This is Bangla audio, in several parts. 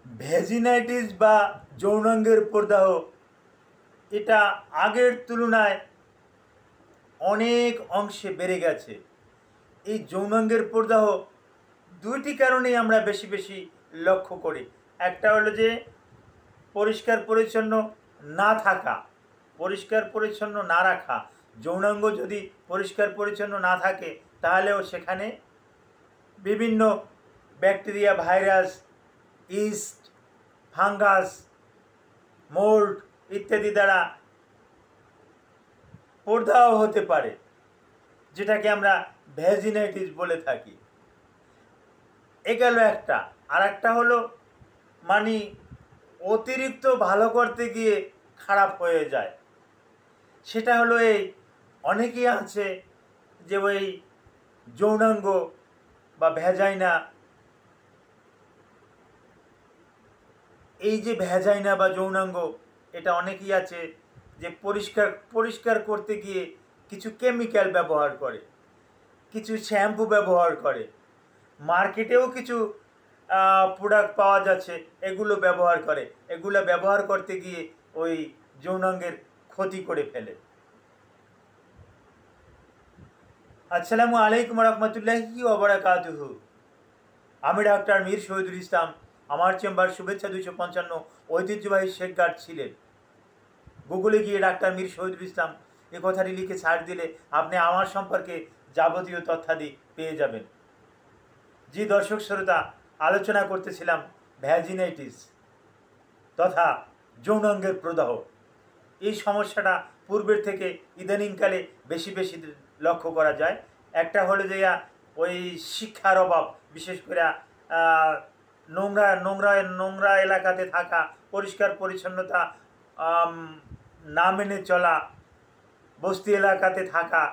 ভ্যাজিনাইটিস বা যৌনাঙ্গের প্রদাহ এটা আগের তুলনায় অনেক অংশে বেড়ে গেছে। এই যৌনাঙ্গের প্রদাহ দুইটি কারণেই আমরা বেশি বেশি লক্ষ্য করি। একটা হলো যে পরিষ্কার পরিচ্ছন্ন না থাকা, পরিষ্কার পরিচ্ছন্ন না রাখা। যৌনাঙ্গ যদি পরিষ্কার পরিচ্ছন্ন না থাকে তাহলেও সেখানে বিভিন্ন bacteria, virus, east, fungus, mould ইত্যাদি দ্বারা প্রদাহ হতে পারে, যেটাকে আমরা ভ্যাজিনাইটিস বলে থাকি। এ গেল একটা। আর একটা হলো মানে অতিরিক্ত ভালো করতে গিয়ে খারাপ হয়ে যায়। সেটা হলো এই অনেকেই আছে যে ওই যৌনাঙ্গ বা ভ্যাজাইনা, এই যে ভ্যাজাইনা বা যৌনাঙ্গ, এটা অনেকেই আছে যে পরিষ্কার করতে গিয়ে কিছু কেমিক্যাল ব্যবহার করে, কিছু শ্যাম্পু ব্যবহার করে, মার্কেটেও কিছু প্রোডাক্ট পাওয়া যাচ্ছে, এগুলো ব্যবহার করে। এগুলো ব্যবহার করতে গিয়ে ওই যৌনাঙ্গের ক্ষতি করে ফেলে। আসসালামু আলাইকুম রহমতুল্লাহি ওয়া বারাকাতুহু। আমি ডাক্তার মীর শহীদুল ইসলাম। আমার চেম্বার শুভেচ্ছা 255 ঐতিহ্যবাহী শেখ গার্ড ছিলেন। গুগলে গিয়ে ডাক্তার মীর শহীদুল ইসলাম এ কথাটি লিখে সার্চ দিলে আপনি আমার সম্পর্কে যাবতীয় তথ্যাদি পেয়ে যাবেন। জি দর্শক শ্রোতা, আলোচনা করতেছিলাম ভ্যাজিনাইটিস তথা যৌনাঙ্গের প্রদাহ। এই সমস্যাটা পূর্বের থেকে ইদানিংকালে বেশি বেশি লক্ষ্য করা যায়। একটা হলো যে ওই শিক্ষার অভাব, বিশেষ করে নোংরা নোংরা নোংরা এলাকাতে থাকা, পরিষ্কার পরিচ্ছন্নতা না মেনে চলা, বস্তি এলাকাতে থাকা,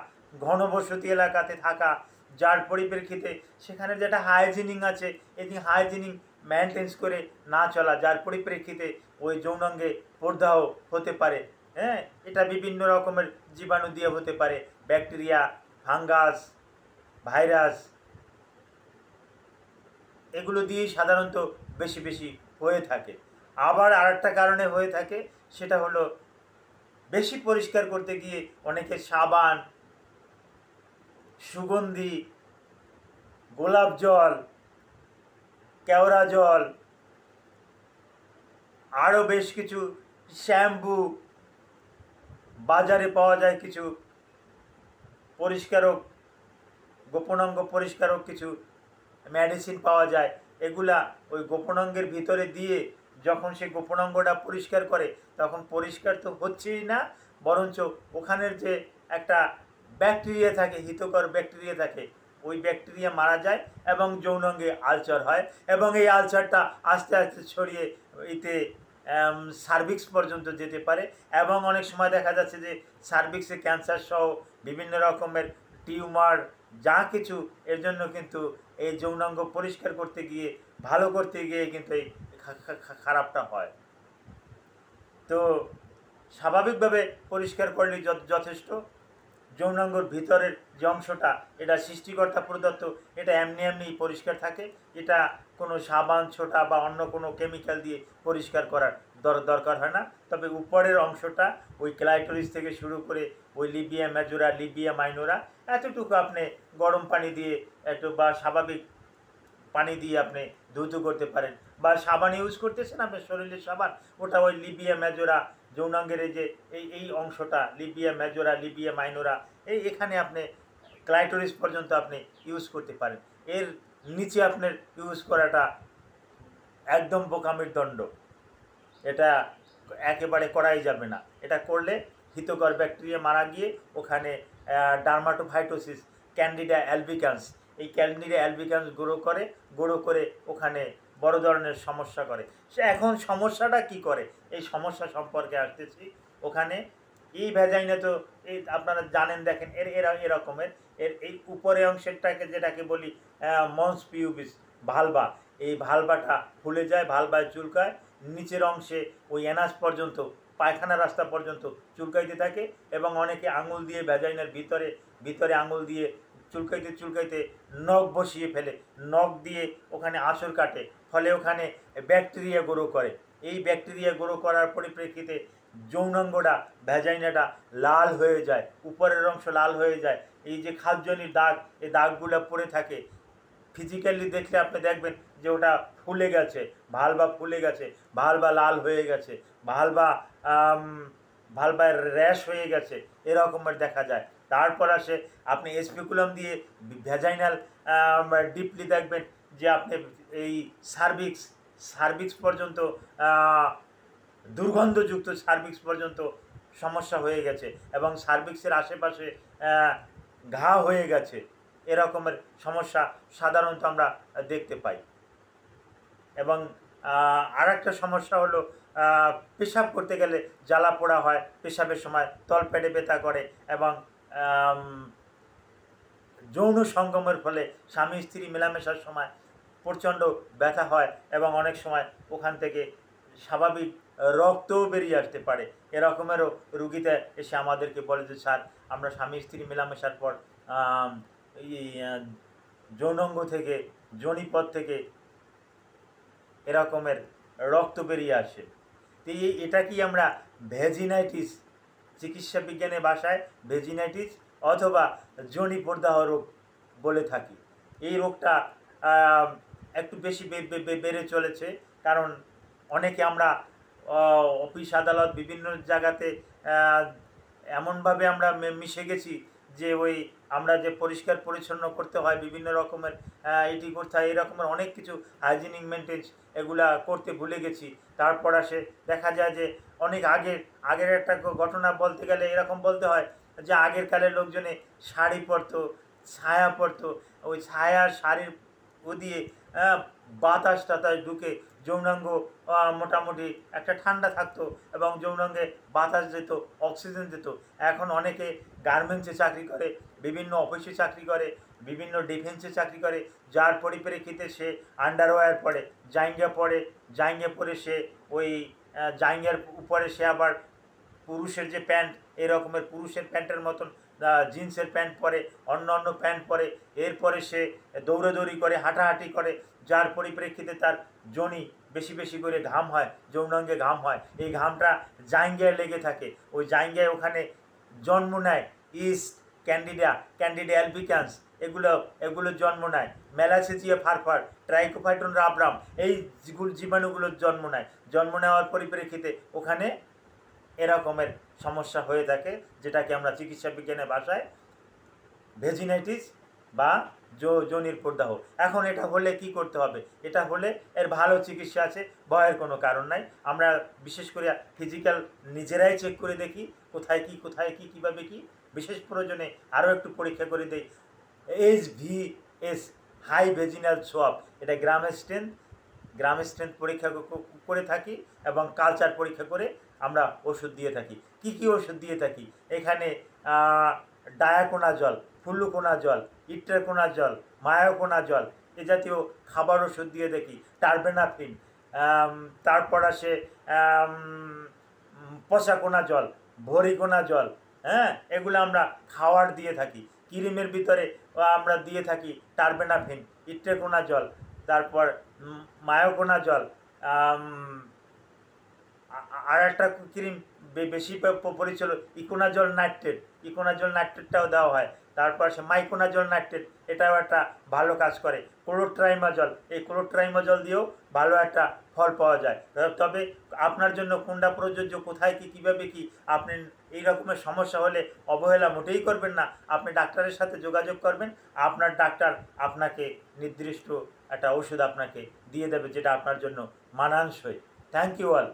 ঘনবসতি এলাকাতে থাকা, যার পরিপ্রেক্ষিতে সেখানে যেটা হাইজিনিং আছে এই হাইজিনিং মেনটেন্স করে না চলা, যার পরিপ্রেক্ষিতে ওই যৌনাঙ্গে প্রদাহ হতে পারে। হ্যাঁ, এটা বিভিন্ন রকমের জীবাণু দিয়ে হতে পারে, ব্যাকটেরিয়া, ফাঙ্গাস, ভাইরাস, এগুলো দিয়েই সাধারণত বেশি বেশি হয়ে থাকে। আবার আরেকটা কারণে হয়ে থাকে, সেটা হলো বেশি পরিষ্কার করতে গিয়ে অনেকে সাবান, সুগন্ধি, গোলাপ জল, কেওড়া জল, আরও বেশ কিছু শ্যাম্পু, বাজারে পাওয়া যায় কিছু পরিষ্কারক, গোপনাঙ্গ পরিষ্কারক কিছু মেডিসিন পাওয়া যায়। এগুলা ওই গোপনাঙ্গের ভিতরে দিয়ে যখন সে গোপনাঙ্গটা পরিষ্কার করে, তখন পরিষ্কার তো হচ্ছেই না, বরঞ্চ ওখানের যে একটা ব্যাকটেরিয়া থাকে, হিতকর ব্যাকটেরিয়া থাকে, ওই ব্যাকটেরিয়া মারা যায় এবং যৌনাঙ্গে আলসার হয়, এবং এই আলসারটা আস্তে আস্তে ছড়িয়ে এতে সার্ভিক্স পর্যন্ত যেতে পারে। এবং অনেক সময় দেখা যাচ্ছে যে সার্ভিক্সে ক্যান্সার সহ বিভিন্ন রকমের টিউমার, যা কিছু, এর জন্য কিন্তু এই যৌনাঙ্গ পরিষ্কার করতে গিয়ে, ভালো করতে গিয়ে কিন্তু এই খারাপটা হয়। তো স্বাভাবিকভাবে পরিষ্কার করলেই যথেষ্ট। যৌনাঙ্গর ভিতরের যে অংশটা, এটা সৃষ্টিকর্তা প্রদত্ত, এটা এমনি এমনি পরিষ্কার থাকে। এটা কোনো সাবান, ছোটা বা অন্য কোনো কেমিক্যাল দিয়ে পরিষ্কার করার দরকার হয় না। তবে উপরের অংশটা, ওই ক্লাইটোরিস থেকে শুরু করে ওই লিবিয়া মেজোরা, লিবিয়া মাইনোরা, এতটুকু আপনি গরম পানি দিয়ে একটু বা স্বাভাবিক পানি দিয়ে আপনি ধুতু করতে পারেন, বা সাবান ইউজ করতেছেন আপনার শরীরের সাবান, ওটা ওই লিবিয়া মেজোরা, যৌনাঙ্গের যে এই অংশটা, লিবিয়া মেজোরা, লিবিয়া মাইনোরা, এখানে আপনি ক্লাইটোরিস পর্যন্ত আপনি ইউজ করতে পারেন। এর নিচে আপনার ইউজ করাটা একদম বোকামির দণ্ড, এটা একেবারে করাই যাবে না। এটা করলে হিতকর ব্যাকটেরিয়া মারা গিয়ে ওখানে ডার্মাটোফাইটোসিস, ক্যান্ডিডা অ্যালবিকান্স, এই ক্যান্ডিডা অ্যালবিকান্স গ্রো করে ওখানে বড় ধরনের সমস্যা করে। সে এখন সমস্যাটা কি করে, এই সমস্যা সম্পর্কে আসতেছি। ওখানে এই ভ্যাজাইনা তো এই আপনারা জানেন, দেখেন এরকমের এই উপরে অংশেরটাকে যেটাকে বলি মন্স পিউবিস ভালভা, এই ভালভাটা ফুলে যায়, ভালভায় চুলকায়, নিচের অংশে ওই অ্যানাস পর্যন্ত, পায়খানা রাস্তা পর্যন্ত চুলকাইতে থাকে, এবং অনেকে আঙুল দিয়ে ভ্যাজাইনার ভিতরে আঙুল দিয়ে চুলকাইতে নখ বসিয়ে ফেলে, নখ দিয়ে ওখানে আঁচড় কাটে, ফলে ওখানে ব্যাকটেরিয়া গ্রো করে। এই ব্যাকটেরিয়া গ্রো করার পরিপ্রেক্ষিতে যৌনাঙ্গটা ভ্যাজাইনাটা লাল হয়ে যায়, উপরের অংশ লাল হয়ে যায়। এই যে খাদ্যজনিত দাগ, এই দাগগুলো পড়ে থাকে। ফিজিক্যালি দেখলে আপনি দেখবেন যে ওটা ফুলে গেছে, ভালবা ফুলে গেছে, ভালবা লাল হয়ে গেছে, ভালবা র্যাশ হয়ে গেছে, এরকমের দেখা যায়। তারপর আসে আপনি স্পেকুলাম দিয়ে ভ্যাজাইনাল ডিপলি দেখবেন যে আপনি এই সার্ভিক্স পর্যন্ত, দুর্গন্ধযুক্ত সার্ভিক্স পর্যন্ত সমস্যা হয়ে গেছে এবং সার্ভিক্সের আশেপাশে ঘা হয়ে গেছে। এরকমের সমস্যা সাধারণত আমরা দেখতে পাই। এবং আর একটা সমস্যা হলো পেশাব করতে গেলে জ্বালা পোড়া হয়, পেশাবের সময় তলপেটে ব্যথা করে এবং যৌন সঙ্গমের ফলে স্বামী স্ত্রী মেলামেশার সময় প্রচণ্ড ব্যথা হয় এবং অনেক সময় ওখান থেকে স্বাভাবিক রক্তও বেরিয়ে আসতে পারে। এরকমেরও রুগীতে এসে আমাদেরকে বলে যে স্যার, আমরা স্বামী স্ত্রী মেলামেশার পর যৌনাঙ্গ থেকে, যোনিপথ থেকে এরকমের রক্ত বেরিয়ে আসে। তো এটাকেই আমরা ভ্যাজিনাইটিস, চিকিৎসা বিজ্ঞানের ভাষায় ভ্যাজিনাইটিস অথবা যোনি প্রদাহ রোগ বলে থাকি। এই রোগটা একটু বেশি বেড়ে চলেছে, কারণ অনেকে আমরা অফিস আদালত বিভিন্ন জায়গাতে এমনভাবে আমরা মিশে গেছি যে আমরা যে পরিষ্কার পরিচ্ছন্ন করতে হয়, বিভিন্ন রকমের এটি করতে হয়, এরকমের অনেক কিছু হাইজিনিক মেনটেন্স এগুলা করতে ভুলে গেছি। তারপর আসে দেখা যায় যে অনেক আগের একটা ঘটনা বলতে গেলে এরকম বলতে হয় যে আগের কালের লোকজনে শাড়ি পরতো, ছায়া পরতো, ওই ছায়া শাড়ির দিয়ে বাতাস টাতাস ঢুকে যৌনাঙ্গ মোটামুটি একটা ঠান্ডা থাকতো এবং যৌনাঙ্গে বাতাস যেত, অক্সিজেন যেত। এখন অনেকে গার্মেন্টসে চাকরি করে, বিভিন্ন অফিসে চাকরি করে, বিভিন্ন ডিফেন্সে চাকরি করে, যার পরিপ্রেক্ষিতে সে আন্ডারওয়্যার পরে, জাইঙ্গে পরে সে ওই জাইঙ্গের উপরে সে আবার পুরুষের যে প্যান্ট, এরকমের পুরুষের প্যান্টের মতন জিন্সের প্যান্ট পরে, অন্য প্যান্ট পরে, এরপরে সে দৌড়াদৌড়ি করে, হাঁটাহাঁটি করে, যার পরিপ্রেক্ষিতে তার যোনি বেশি বেশি করে ঘাম হয়, যৌনাঙ্গে ঘাম হয়। এই ঘামটা জাইঙ্গায় লেগে থাকে, ওই জাইঙ্গায় ওখানে জন্ম নেয় ইস্ট, ক্যান্ডিডা অ্যালবিকান্স, এগুলো জন্ম নেয়। ম্যালাসেজিয়া ফারফার, ট্রাইকোফাইটন রাবরাম, এই জীবাণুগুলোর জন্ম নেওয়ার পরিপ্রেক্ষিতে ওখানে এরকমের সমস্যা হয়ে থাকে, যেটাকে আমরা চিকিৎসা বিজ্ঞানের ভাষায় ভেজিনাইটিস বা যোনির প্রদাহ। এখন এটা হলে কি করতে হবে? এটা হলে এর ভালো চিকিৎসা আছে, ভয়ের কোনো কারণ নাই। আমরা বিশেষ করে ফিজিক্যাল নিজেরাই চেক করে দেখি কোথায় কি কীভাবে কি, বিশেষ প্রয়োজনে আরও একটু পরীক্ষা করে দেই। HVS, হাই ভেজিনাল সোয়াব, এটা গ্রামের স্ট্রেন্থ পরীক্ষা করে থাকি এবং কালচার পরীক্ষা করে আমরা ওষুধ দিয়ে থাকি। কি ওষুধ দিয়ে থাকি? এখানে ডায়াকোনাজল, ফ্লুকোনাজল, ইট্রাকোনাজল, মায়োকোনাজল এ জাতীয় খাবার ওষুধ দিয়ে দেখি, টার্বেনাফিন, তারপর আসে পসাকোনাজল, ভরিকোনাজল, এগুলো আমরা খাওয়ার দিয়ে থাকি। ক্রিমের ভিতরে আমরা দিয়ে থাকি টার্বেনাফিন, ইট্রাকোনাজল, তারপর মায়োকোনাজল, আর একটা ক্রিম বেশি পরিচিত ইকোনাজল নাইট্রেটটাও দেওয়া হয়। তারপর সে মাইকোনাজল নাইট্রেট, এটাও একটা ভালো কাজ করে। ক্লোট্রাইমাজল, এই ক্লোট্রাইমাজল দিয়েও ভালো একটা ফল পাওয়া যায়। তবে আপনার জন্য কোনটা প্রযোজ্য, কোথায় কীভাবে কি, আপনি এই রকমের সমস্যা হলে অবহেলা মোটেই করবেন না। আপনি ডাক্তারের সাথে যোগাযোগ করবেন, আপনার ডাক্তার আপনাকে নির্দিষ্ট একটা ওষুধ আপনাকে দিয়ে দেবে, যেটা আপনার জন্য মানানসই। Thank you all.